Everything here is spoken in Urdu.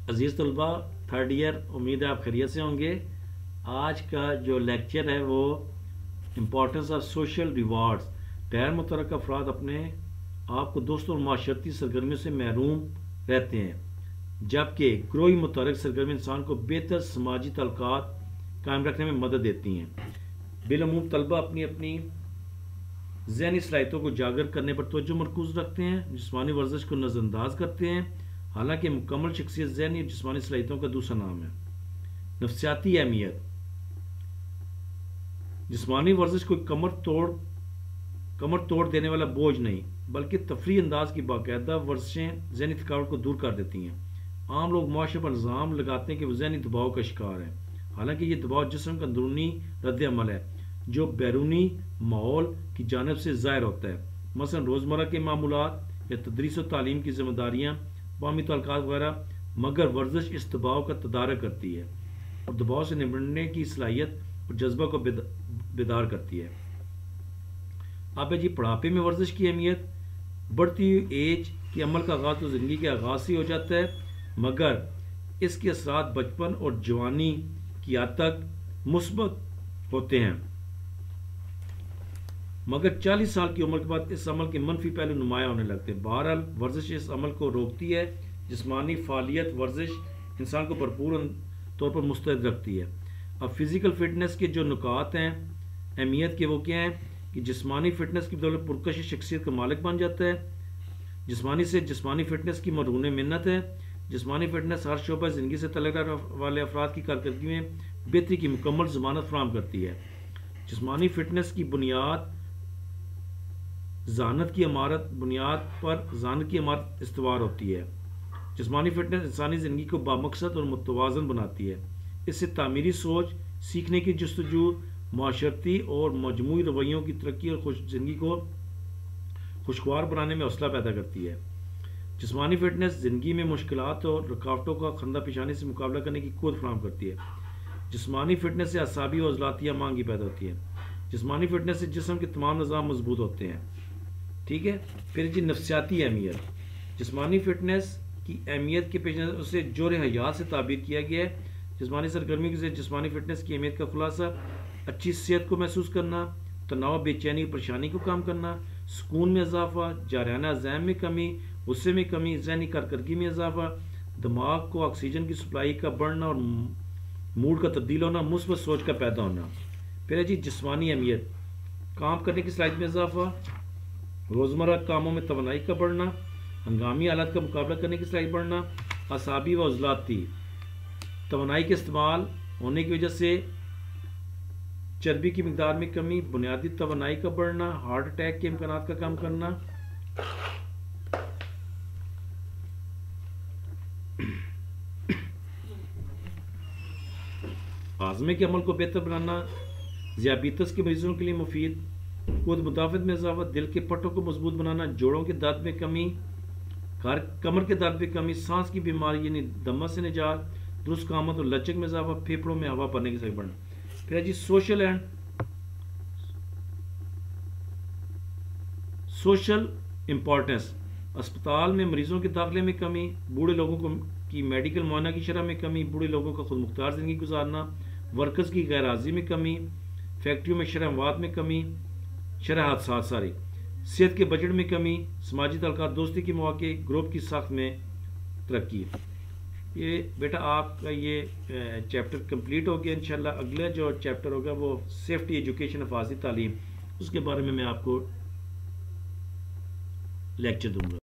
عزیز طلبہ، تھرڈ ایئر، امید ہے آپ خیریت سے ہوں گے۔ آج کا جو لیکچر ہے وہ امپورٹنس آف سوشل ریوارڈز، غیر متحرک افراد اپنے آپ کو دوستوں اور معاشرتی سرگرمیوں سے محروم رہتے ہیں، جبکہ گروہی متحرک سرگرمی انسان کو بہتر سماجی تعلقات قائم رکھنے میں مدد دیتی ہیں۔ بالعموم طلبہ اپنی اپنی ذہنی صلاحیتوں کو اجاگر کرنے پر توجہ مرکوز رکھتے ہیں، جسمانی ورزش کو نظر انداز کرتے ہیں، حالانکہ مکمل شخصیت ذہنی اور جسمانی صلاحیتوں کا دوسرا نام ہے۔ نفسیاتی اہمیت: جسمانی ورزش کوئی کمر توڑ دینے والا بوجھ نہیں، بلکہ تفریحی انداز کی باقاعدہ ورزشیں ذہنی تھکاوٹ کو دور کر دیتی ہیں۔ عام لوگ معاشرے پر الزام لگاتے ہیں کہ وہ ذہنی دباؤ کا شکار ہیں، حالانکہ یہ دباؤ جسم کا اندرونی رد عمل ہے جو بیرونی ماحول کی جانب سے ظاہر ہوتا ہے، مثلا روزمرہ کے معمولات یا تدریس و تعلیم کی ذمہ داریاں، باہمی تعلقات وغیرہ، مگر ورزش اس دباؤ کا تدارک کرتی ہے اور دباؤ سے نمٹنے کی صلاحیت اور جذبہ کو بیدار کرتی ہے۔ اب ہے جی بڑھاپے میں ورزش کی اہمیت۔ بڑھتی ہوئی ایج کے عمل کا آغاز تو زندگی کے آغاز سے ہو جاتا ہے، مگر اس کے اثرات بچپن اور جوانی کی حد تک مثبت ہوتے ہیں، مگر 40 سال کی عمر کے بعد اس عمل کے منفی پہلو نمایاں ہونے لگتے ہیں۔ بہرحال ورزش اس عمل کو روکتی ہے۔ جسمانی فعالیت ورزش انسان کو بھرپور طور پر مستعد رکھتی ہے۔ اب فزیکل فٹنس کے جو نکات ہیں اہمیت کے، وہ کیا ہیں کہ جسمانی فٹنس کی بدولت پرکشش شخصیت کا مالک بن جاتا ہے۔ جسمانی فٹنس کی مرہون منت ہے۔ جسمانی فٹنس ہر شعبہ زندگی سے تعلق والے افراد کی کارکردگی میں بہتری کی مکمل ضمانت فراہم کرتی ہے۔ جسمانی فٹنس کی بنیاد ذہانت کی عمارت استوار ہوتی ہے۔ جسمانی فٹنس انسانی زندگی کو بامقصد اور متوازن بناتی ہے۔ اس سے تعمیری سوچ، سیکھنے کی جستجو، معاشرتی اور مجموعی رویوں کی ترقی اور زندگی کو خوشگوار بنانے میں حوصلہ پیدا کرتی ہے۔ جسمانی فٹنس زندگی میں مشکلات اور رکاوٹوں کا خندہ پیشانی سے مقابلہ کرنے کی قوت فراہم کرتی ہے۔ جسمانی فٹنس سے اعصابی و عضلاتیہ مانگی پیدا ہوتی ہے۔ جسمانی فٹنس سے جسم کے تمام نظام مضبوط ہوتے ہیں۔ ٹھیک ہے، پھر جی نفسیاتی اہمیت۔ جسمانی فٹنس کی اہمیت کے پیش نظر اسے جور حیات سے تعبیر کیا گیا ہے۔ جسمانی سرگرمی کے ذریعے جسمانی فٹنس کی اہمیت کا خلاصہ: اچھی صحت کو محسوس کرنا، تناؤ، بے چینی اور پریشانی کو کم کرنا، سکون میں اضافہ، جارحانہ عزائم میں کمی، غصے میں کمی، ذہنی کارکردگی میں اضافہ، دماغ کو آکسیجن کی سپلائی کا بڑھنا اور موڈ کا تبدیل ہونا، مثبت سوچ کا پیدا ہونا۔ پھر ہے جی جسمانی اہمیت: کام کرنے کی صلاحیت میں اضافہ، روزمرہ کاموں میں توانائی کا بڑھنا، ہنگامی حالات کا مقابلہ کرنے کی صلاحیت بڑھنا، اعصابی و عضلاتی توانائی کے استعمال ہونے کی وجہ سے چربی کی مقدار میں کمی، بنیادی توانائی کا بڑھنا، ہارٹ اٹیک کے امکانات کا کم کرنا۔ ہاضمے کے عمل کو بہتر بنانا، ذیابیطس کے مریضوں کے لیے مفید، قوت مدافعت میں اضافہ، دل کے پٹھوں کو مضبوط بنانا، جوڑوں کے درد میں کمی، کمر کے درد میں کمی، سانس کی بیماری یعنی دمہ سے نجات، درست قامت اور لچک میں اضافہ، پھیپھڑوں میں ہوا بھرنے کی صلاحیت بڑھنا۔ پھر ہے جی سوشل امپورٹنس: اسپتال میں مریضوں کے داخلے میں کمی، بوڑھے لوگوں کی میڈیکل معائنہ کی شرح میں کمی، بوڑھے لوگوں کا خود مختار زندگی گزارنا، ورکرز کی غیر حاضری میں کمی، فیکٹریوں میں شرح اموات میں کمی، شرح حادثات، صحت کے بجٹ میں کمی، سماجی تعلقات، دوستی کے مواقع، گروپ کی ساخت میں ترقی۔ یہ بیٹا آپ کا یہ چیپٹر کمپلیٹ ہو گیا۔ انشاءاللہ اگلا جو چیپٹر ہوگا وہ سیفٹی ایجوکیشن، حفاظتی تعلیم، اس کے بارے میں آپ کو لیکچر دوں گا۔